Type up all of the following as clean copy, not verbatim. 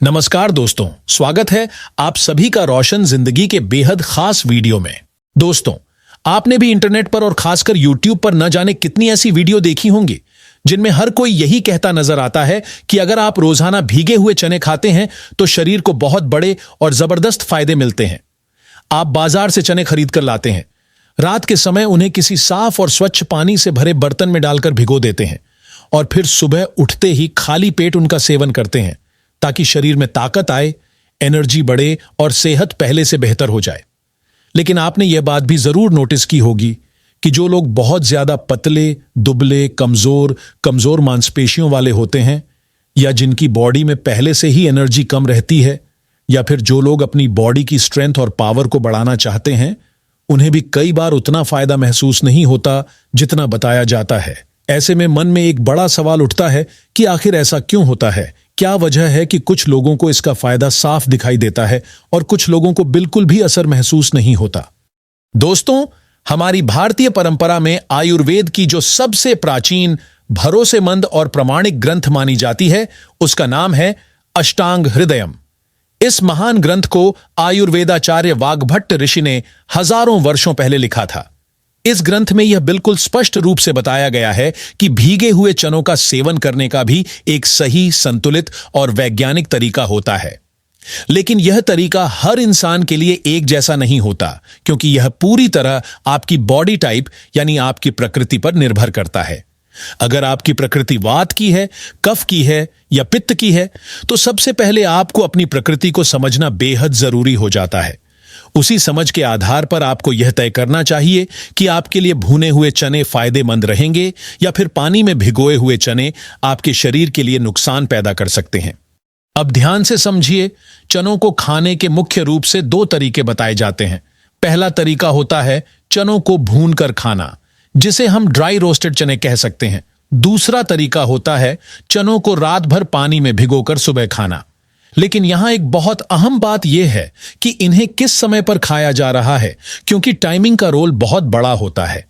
नमस्कार दोस्तों, स्वागत है आप सभी का रोशन जिंदगी के बेहद खास वीडियो में। दोस्तों, आपने भी इंटरनेट पर और खासकर यूट्यूब पर न जाने कितनी ऐसी वीडियो देखी होंगी जिनमें हर कोई यही कहता नजर आता है कि अगर आप रोजाना भीगे हुए चने खाते हैं तो शरीर को बहुत बड़े और जबरदस्त फायदे मिलते हैं। आप बाजार से चने खरीद कर लाते हैं, रात के समय उन्हें किसी साफ और स्वच्छ पानी से भरे बर्तन में डालकर भिगो देते हैं और फिर सुबह उठते ही खाली पेट उनका सेवन करते हैं ताकि शरीर में ताकत आए, एनर्जी बढ़े और सेहत पहले से बेहतर हो जाए। लेकिन आपने यह बात भी जरूर नोटिस की होगी कि जो लोग बहुत ज्यादा पतले, दुबले, कमजोर मांसपेशियों वाले होते हैं, या जिनकी बॉडी में पहले से ही एनर्जी कम रहती है, या फिर जो लोग अपनी बॉडी की स्ट्रेंथ और पावर को बढ़ाना चाहते हैं, उन्हें भी कई बार उतना फायदा महसूस नहीं होता जितना बताया जाता है। ऐसे में मन में एक बड़ा सवाल उठता है कि आखिर ऐसा क्यों होता है? क्या वजह है कि कुछ लोगों को इसका फायदा साफ दिखाई देता है और कुछ लोगों को बिल्कुल भी असर महसूस नहीं होता? दोस्तों, हमारी भारतीय परंपरा में आयुर्वेद की जो सबसे प्राचीन, भरोसेमंद और प्रामाणिक ग्रंथ मानी जाती है, उसका नाम है अष्टांग हृदयम। इस महान ग्रंथ को आयुर्वेदाचार्य वाग्भट्ट ऋषि ने हजारों वर्षों पहले लिखा था। इस ग्रंथ में यह बिल्कुल स्पष्ट रूप से बताया गया है कि भीगे हुए चनों का सेवन करने का भी एक सही, संतुलित और वैज्ञानिक तरीका होता है। लेकिन यह तरीका हर इंसान के लिए एक जैसा नहीं होता, क्योंकि यह पूरी तरह आपकी बॉडी टाइप यानी आपकी प्रकृति पर निर्भर करता है। अगर आपकी प्रकृति वात की है, कफ की है या पित्त की है, तो सबसे पहले आपको अपनी प्रकृति को समझना बेहद जरूरी हो जाता है। उसी समझ के आधार पर आपको यह तय करना चाहिए कि आपके लिए भुने हुए चने फायदेमंद रहेंगे या फिर पानी में भिगोए हुए चने आपके शरीर के लिए नुकसान पैदा कर सकते हैं। अब ध्यान से समझिए, चनों को खाने के मुख्य रूप से दो तरीके बताए जाते हैं। पहला तरीका होता है चनों को भूनकर खाना, जिसे हम ड्राई रोस्टेड चने कह सकते हैं। दूसरा तरीका होता है चनों को रात भर पानी में भिगोकर सुबह खाना। लेकिन यहां एक बहुत अहम बात यह है कि इन्हें किस समय पर खाया जा रहा है, क्योंकि टाइमिंग का रोल बहुत बड़ा होता है।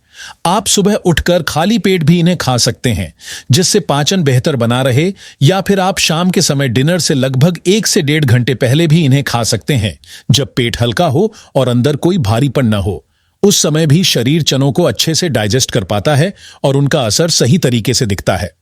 आप सुबह उठकर खाली पेट भी इन्हें खा सकते हैं, जिससे पाचन बेहतर बना रहे, या फिर आप शाम के समय डिनर से लगभग 1 से 1.5 घंटे पहले भी इन्हें खा सकते हैं, जब पेट हल्का हो और अंदर कोई भारीपन न हो। उस समय भी शरीर चनों को अच्छे से डाइजेस्ट कर पाता है और उनका असर सही तरीके से दिखता है।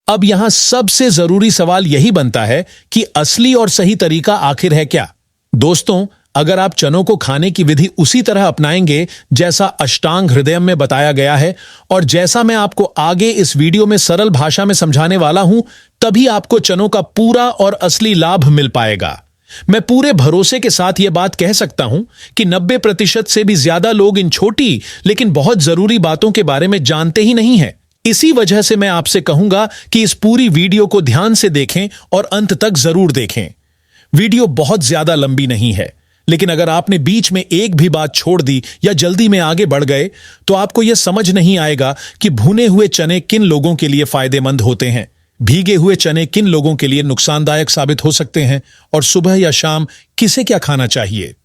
अब यहां सबसे जरूरी सवाल यही बनता है कि असली और सही तरीका आखिर है क्या? दोस्तों, अगर आप चनों को खाने की विधि उसी तरह अपनाएंगे जैसा अष्टांग हृदयम में बताया गया है और जैसा मैं आपको आगे इस वीडियो में सरल भाषा में समझाने वाला हूं, तभी आपको चनों का पूरा और असली लाभ मिल पाएगा। मैं पूरे भरोसे के साथ यह बात कह सकता हूं कि 90% से भी ज्यादा लोग इन छोटी लेकिन बहुत जरूरी बातों के बारे में जानते ही नहीं है। इसी वजह से मैं आपसे कहूंगा कि इस पूरी वीडियो को ध्यान से देखें और अंत तक जरूर देखें। वीडियो बहुत ज्यादा लंबी नहीं है, लेकिन अगर आपने बीच में एक भी बात छोड़ दी या जल्दी में आगे बढ़ गए तो आपको यह समझ नहीं आएगा कि भुने हुए चने किन लोगों के लिए फायदेमंद होते हैं, भीगे हुए चने किन लोगों के लिए नुकसानदायक साबित हो सकते हैं, और सुबह या शाम किसे क्या खाना चाहिए।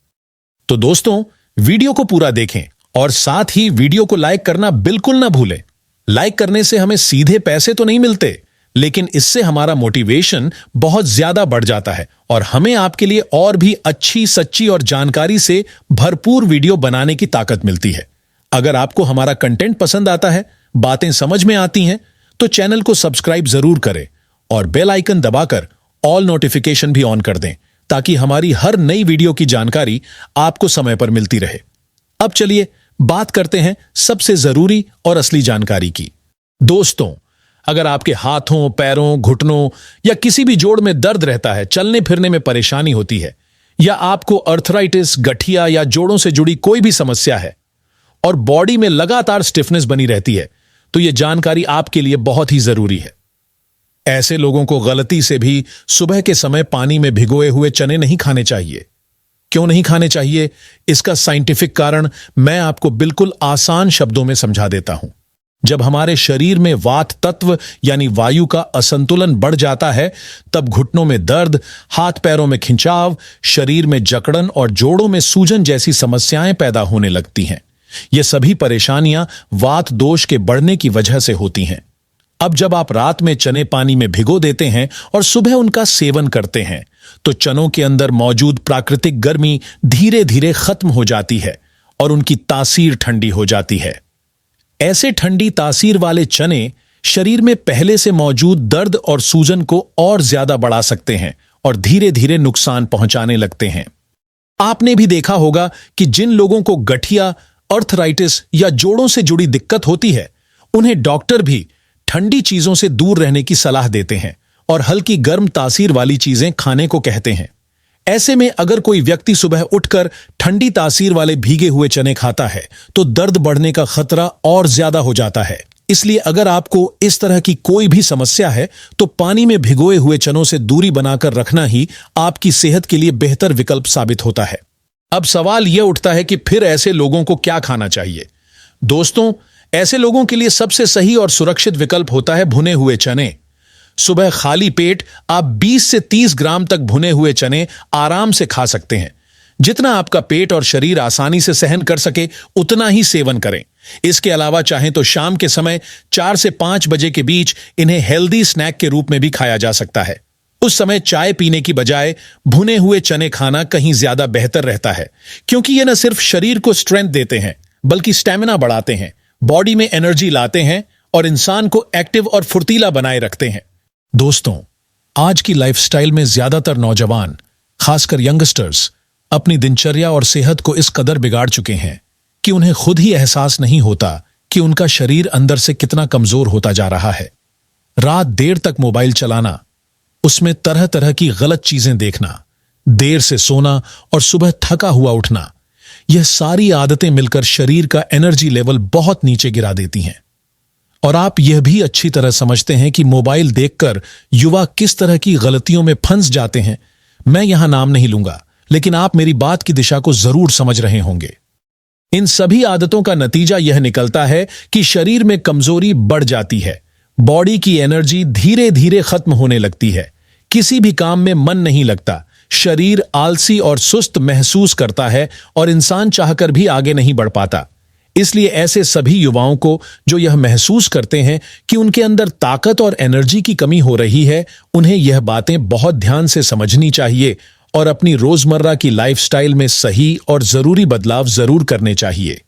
तो दोस्तों, वीडियो को पूरा देखें और साथ ही वीडियो को लाइक करना बिल्कुल ना भूलें। लाइक करने से हमें सीधे पैसे तो नहीं मिलते, लेकिन इससे हमारा मोटिवेशन बहुत ज्यादा बढ़ जाता है और हमें आपके लिए और भी अच्छी, सच्ची और जानकारी से भरपूर वीडियो बनाने की ताकत मिलती है। अगर आपको हमारा कंटेंट पसंद आता है, बातें समझ में आती हैं, तो चैनल को सब्सक्राइब जरूर करें और बेल आइकन दबाकर ऑल नोटिफिकेशन भी ऑन कर दें, ताकि हमारी हर नई वीडियो की जानकारी आपको समय पर मिलती रहे। अब चलिए बात करते हैं सबसे जरूरी और असली जानकारी की। दोस्तों, अगर आपके हाथों, पैरों, घुटनों या किसी भी जोड़ में दर्द रहता है, चलने फिरने में परेशानी होती है, या आपको अर्थराइटिस, गठिया या जोड़ों से जुड़ी कोई भी समस्या है और बॉडी में लगातार स्टिफनेस बनी रहती है, तो यह जानकारी आपके लिए बहुत ही जरूरी है। ऐसे लोगों को गलती से भी सुबह के समय पानी में भिगोए हुए चने नहीं खाने चाहिए। क्यों नहीं खाने चाहिए, इसका साइंटिफिक कारण मैं आपको बिल्कुल आसान शब्दों में समझा देता हूं। जब हमारे शरीर में वात तत्व यानी वायु का असंतुलन बढ़ जाता है, तब घुटनों में दर्द, हाथ पैरों में खिंचाव, शरीर में जकड़न और जोड़ों में सूजन जैसी समस्याएं पैदा होने लगती हैं। ये सभी परेशानियां वात दोष के बढ़ने की वजह से होती हैं। अब जब आप रात में चने पानी में भिगो देते हैं और सुबह उनका सेवन करते हैं, तो चनों के अंदर मौजूद प्राकृतिक गर्मी धीरे धीरे खत्म हो जाती है और उनकी तासीर ठंडी हो जाती है। ऐसे ठंडी तासीर वाले चने शरीर में पहले से मौजूद दर्द और सूजन को और ज्यादा बढ़ा सकते हैं और धीरे धीरे नुकसान पहुंचाने लगते हैं। आपने भी देखा होगा कि जिन लोगों को गठिया, अर्थराइटिस या जोड़ों से जुड़ी दिक्कत होती है, उन्हें डॉक्टर भी ठंडी चीजों से दूर रहने की सलाह देते हैं और हल्की गर्म तासीर वाली चीजें खाने को कहते हैं। ऐसे में अगर कोई व्यक्ति सुबह उठकर ठंडी तासीर वाले भीगे हुए चने खाता है तो दर्द बढ़ने का खतरा और ज्यादा हो जाता है। इसलिए अगर आपको इस तरह की कोई भी समस्या है तो पानी में भिगोए हुए चनों से दूरी बनाकर रखना ही आपकी सेहत के लिए बेहतर विकल्प साबित होता है। अब सवाल यह उठता है कि फिर ऐसे लोगों को क्या खाना चाहिए? दोस्तों, ऐसे लोगों के लिए सबसे सही और सुरक्षित विकल्प होता है भुने हुए चने। सुबह खाली पेट आप 20 से 30 ग्राम तक भुने हुए चने आराम से खा सकते हैं। जितना आपका पेट और शरीर आसानी से सहन कर सके उतना ही सेवन करें। इसके अलावा चाहें तो शाम के समय 4 से 5 बजे के बीच इन्हें हेल्दी स्नैक के रूप में भी खाया जा सकता है। उस समय चाय पीने की बजाय भुने हुए चने खाना कहीं ज्यादा बेहतर रहता है, क्योंकि ये न सिर्फ शरीर को स्ट्रेंथ देते हैं बल्कि स्टेमिना बढ़ाते हैं, बॉडी में एनर्जी लाते हैं और इंसान को एक्टिव और फुर्तीला बनाए रखते हैं। दोस्तों, आज की लाइफस्टाइल में ज्यादातर नौजवान, खासकर यंगस्टर्स, अपनी दिनचर्या और सेहत को इस कदर बिगाड़ चुके हैं कि उन्हें खुद ही एहसास नहीं होता कि उनका शरीर अंदर से कितना कमजोर होता जा रहा है। रात देर तक मोबाइल चलाना, उसमें तरह तरह की गलत चीजें देखना, देर से सोना और सुबह थका हुआ उठना, यह सारी आदतें मिलकर शरीर का एनर्जी लेवल बहुत नीचे गिरा देती हैं। और आप यह भी अच्छी तरह समझते हैं कि मोबाइल देखकर युवा किस तरह की गलतियों में फंस जाते हैं। मैं यहां नाम नहीं लूंगा, लेकिन आप मेरी बात की दिशा को जरूर समझ रहे होंगे। इन सभी आदतों का नतीजा यह निकलता है कि शरीर में कमजोरी बढ़ जाती है, बॉडी की एनर्जी धीरे धीरे खत्म होने लगती है, किसी भी काम में मन नहीं लगता, शरीर आलसी और सुस्त महसूस करता है और इंसान चाहकर भी आगे नहीं बढ़ पाता। इसलिए ऐसे सभी युवाओं को जो यह महसूस करते हैं कि उनके अंदर ताकत और एनर्जी की कमी हो रही है, उन्हें यह बातें बहुत ध्यान से समझनी चाहिए और अपनी रोजमर्रा की लाइफस्टाइल में सही और जरूरी बदलाव जरूर करने चाहिए।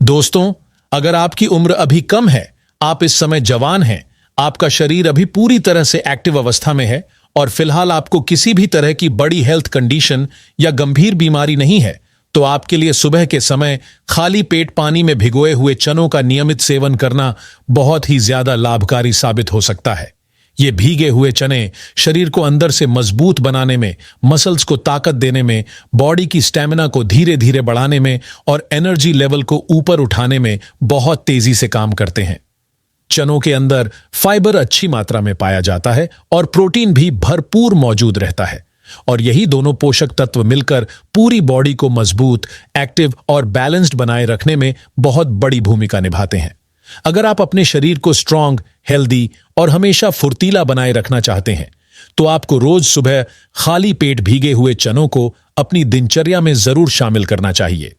दोस्तों, अगर आपकी उम्र अभी कम है, आप इस समय जवान हैं, आपका शरीर अभी पूरी तरह से एक्टिव अवस्था में है और फिलहाल आपको किसी भी तरह की बड़ी हेल्थ कंडीशन या गंभीर बीमारी नहीं है, तो आपके लिए सुबह के समय खाली पेट पानी में भिगोए हुए चनों का नियमित सेवन करना बहुत ही ज्यादा लाभकारी साबित हो सकता है। ये भीगे हुए चने शरीर को अंदर से मजबूत बनाने में, मसल्स को ताकत देने में, बॉडी की स्टेमिना को धीरे धीरे बढ़ाने में और एनर्जी लेवल को ऊपर उठाने में बहुत तेजी से काम करते हैं। चनों के अंदर फाइबर अच्छी मात्रा में पाया जाता है और प्रोटीन भी भरपूर मौजूद रहता है और यही दोनों पोषक तत्व मिलकर पूरी बॉडी को मजबूत, एक्टिव और बैलेंस्ड बनाए रखने में बहुत बड़ी भूमिका निभाते हैं। अगर आप अपने शरीर को स्ट्रांग, हेल्दी और हमेशा फुर्तीला बनाए रखना चाहते हैं तो आपको रोज सुबह खाली पेट भीगे हुए चनों को अपनी दिनचर्या में जरूर शामिल करना चाहिए।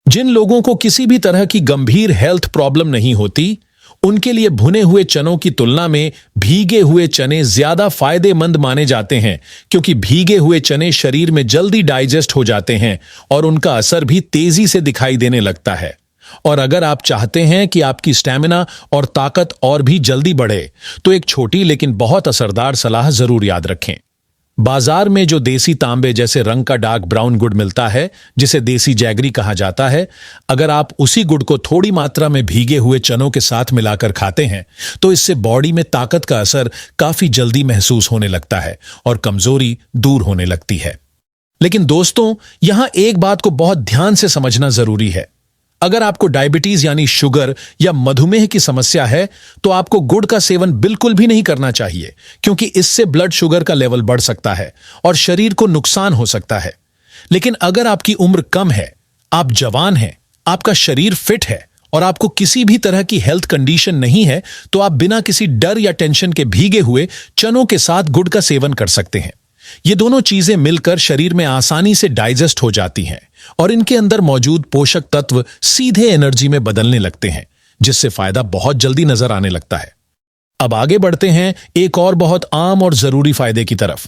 जिन लोगों को किसी भी तरह की गंभीर हेल्थ प्रॉब्लम नहीं होती, उनके लिए भुने हुए चनों की तुलना में भीगे हुए चने ज्यादा फायदेमंद माने जाते हैं, क्योंकि भीगे हुए चने शरीर में जल्दी डाइजेस्ट हो जाते हैं और उनका असर भी तेजी से दिखाई देने लगता है। और अगर आप चाहते हैं कि आपकी स्टैमिना और ताकत और भी जल्दी बढ़े, तो एक छोटी लेकिन बहुत असरदार सलाह जरूर याद रखें। बाजार में जो देसी तांबे जैसे रंग का डार्क ब्राउन गुड़ मिलता है, जिसे देसी जैगरी कहा जाता है, अगर आप उसी गुड़ को थोड़ी मात्रा में भीगे हुए चनों के साथ मिलाकर खाते हैं तो इससे बॉडी में ताकत का असर काफी जल्दी महसूस होने लगता है और कमजोरी दूर होने लगती है। लेकिन दोस्तों, यहां एक बात को बहुत ध्यान से समझना जरूरी है। अगर आपको डायबिटीज यानी शुगर या मधुमेह की समस्या है तो आपको गुड़ का सेवन बिल्कुल भी नहीं करना चाहिए, क्योंकि इससे ब्लड शुगर का लेवल बढ़ सकता है और शरीर को नुकसान हो सकता है। लेकिन अगर आपकी उम्र कम है, आप जवान हैं, आपका शरीर फिट है और आपको किसी भी तरह की हेल्थ कंडीशन नहीं है, तो आप बिना किसी डर या टेंशन के भीगे हुए चनों के साथ गुड़ का सेवन कर सकते हैं। ये दोनों चीजें मिलकर शरीर में आसानी से डाइजेस्ट हो जाती हैं और इनके अंदर मौजूद पोषक तत्व सीधे एनर्जी में बदलने लगते हैं, जिससे फायदा बहुत जल्दी नजर आने लगता है। अब आगे बढ़ते हैं एक और बहुत आम और जरूरी फायदे की तरफ।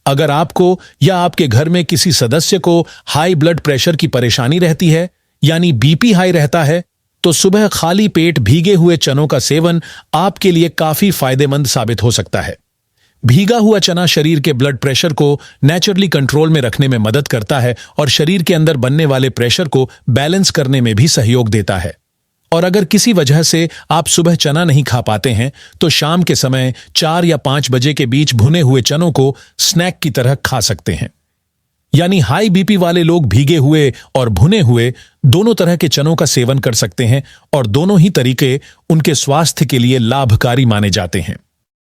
अगर आपको या आपके घर में किसी सदस्य को हाई ब्लड प्रेशर की परेशानी रहती है, यानी बीपी हाई रहता है, तो सुबह खाली पेट भीगे हुए चनों का सेवन आपके लिए काफी फायदेमंद साबित हो सकता है। भीगा हुआ चना शरीर के ब्लड प्रेशर को नेचुरली कंट्रोल में रखने में मदद करता है और शरीर के अंदर बनने वाले प्रेशर को बैलेंस करने में भी सहयोग देता है। और अगर किसी वजह से आप सुबह चना नहीं खा पाते हैं, तो शाम के समय 4 या 5 बजे के बीच भुने हुए चनों को स्नैक की तरह खा सकते हैं। यानी हाई बीपी वाले लोग भीगे हुए और भुने हुए दोनों तरह के चनों का सेवन कर सकते हैं और दोनों ही तरीके उनके स्वास्थ्य के लिए लाभकारी माने जाते हैं।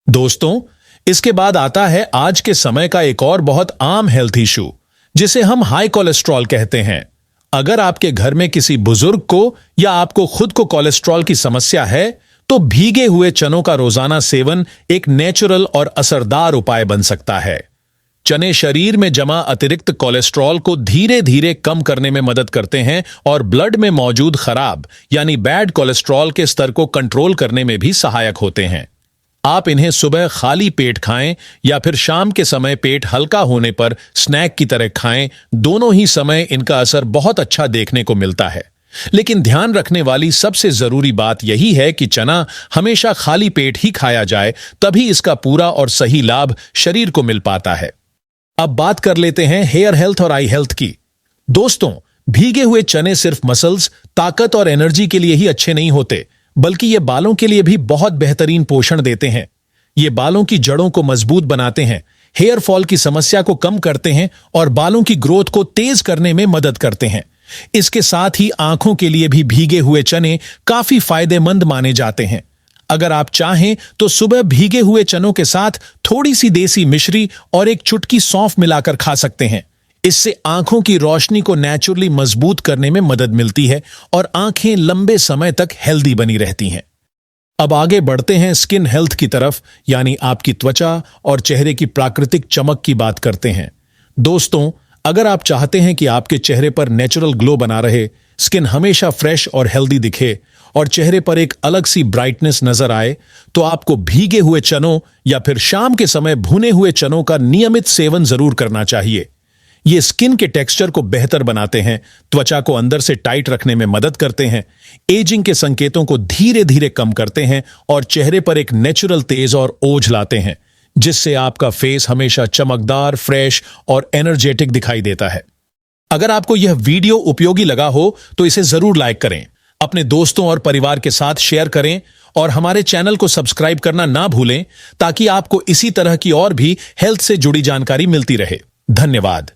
दोस्तों, इसके बाद आता है आज के समय का एक और बहुत आम हेल्थ इशू, जिसे हम हाई कोलेस्ट्रॉल कहते हैं। अगर आपके घर में किसी बुजुर्ग को या आपको खुद को कोलेस्ट्रॉल की समस्या है, तो भीगे हुए चनों का रोजाना सेवन एक नेचुरल और असरदार उपाय बन सकता है। चने शरीर में जमा अतिरिक्त कोलेस्ट्रॉल को धीरे धीरे कम करने में मदद करते हैं और ब्लड में मौजूद खराब यानी बैड कोलेस्ट्रॉल के स्तर को कंट्रोल करने में भी सहायक होते हैं। आप इन्हें सुबह खाली पेट खाएं या फिर शाम के समय पेट हल्का होने पर स्नैक की तरह खाएं, दोनों ही समय इनका असर बहुत अच्छा देखने को मिलता है। लेकिन ध्यान रखने वाली सबसे जरूरी बात यही है कि चना हमेशा खाली पेट ही खाया जाए, तभी इसका पूरा और सही लाभ शरीर को मिल पाता है। अब बात कर लेते हैं हेयर हेल्थ और आई हेल्थ की। दोस्तों, भीगे हुए चने सिर्फ मसल्स, ताकत और एनर्जी के लिए ही अच्छे नहीं होते, बल्कि ये बालों के लिए भी बहुत बेहतरीन पोषण देते हैं। ये बालों की जड़ों को मजबूत बनाते हैं, हेयर फॉल की समस्या को कम करते हैं और बालों की ग्रोथ को तेज करने में मदद करते हैं। इसके साथ ही आंखों के लिए भी भीगे हुए चने काफी फायदेमंद माने जाते हैं। अगर आप चाहें तो सुबह भीगे हुए चनों के साथ थोड़ी सी देसी मिश्री और एक चुटकी सौंफ मिलाकर खा सकते हैं। इससे आंखों की रोशनी को नेचुरली मजबूत करने में मदद मिलती है और आंखें लंबे समय तक हेल्दी बनी रहती हैं। अब आगे बढ़ते हैं स्किन हेल्थ की तरफ, यानी आपकी त्वचा और चेहरे की प्राकृतिक चमक की बात करते हैं। दोस्तों, अगर आप चाहते हैं कि आपके चेहरे पर नेचुरल ग्लो बना रहे, स्किन हमेशा फ्रेश और हेल्दी दिखे और चेहरे पर एक अलग सी ब्राइटनेस नजर आए, तो आपको भीगे हुए चनों या फिर शाम के समय भुने हुए चनों का नियमित सेवन जरूर करना चाहिए। ये स्किन के टेक्सचर को बेहतर बनाते हैं, त्वचा को अंदर से टाइट रखने में मदद करते हैं, एजिंग के संकेतों को धीरे धीरे कम करते हैं और चेहरे पर एक नेचुरल तेज और ओज लाते हैं, जिससे आपका फेस हमेशा चमकदार, फ्रेश और एनर्जेटिक दिखाई देता है। अगर आपको यह वीडियो उपयोगी लगा हो तो इसे जरूर लाइक करें, अपने दोस्तों और परिवार के साथ शेयर करें और हमारे चैनल को सब्सक्राइब करना ना भूलें, ताकि आपको इसी तरह की और भी हेल्थ से जुड़ी जानकारी मिलती रहे। धन्यवाद।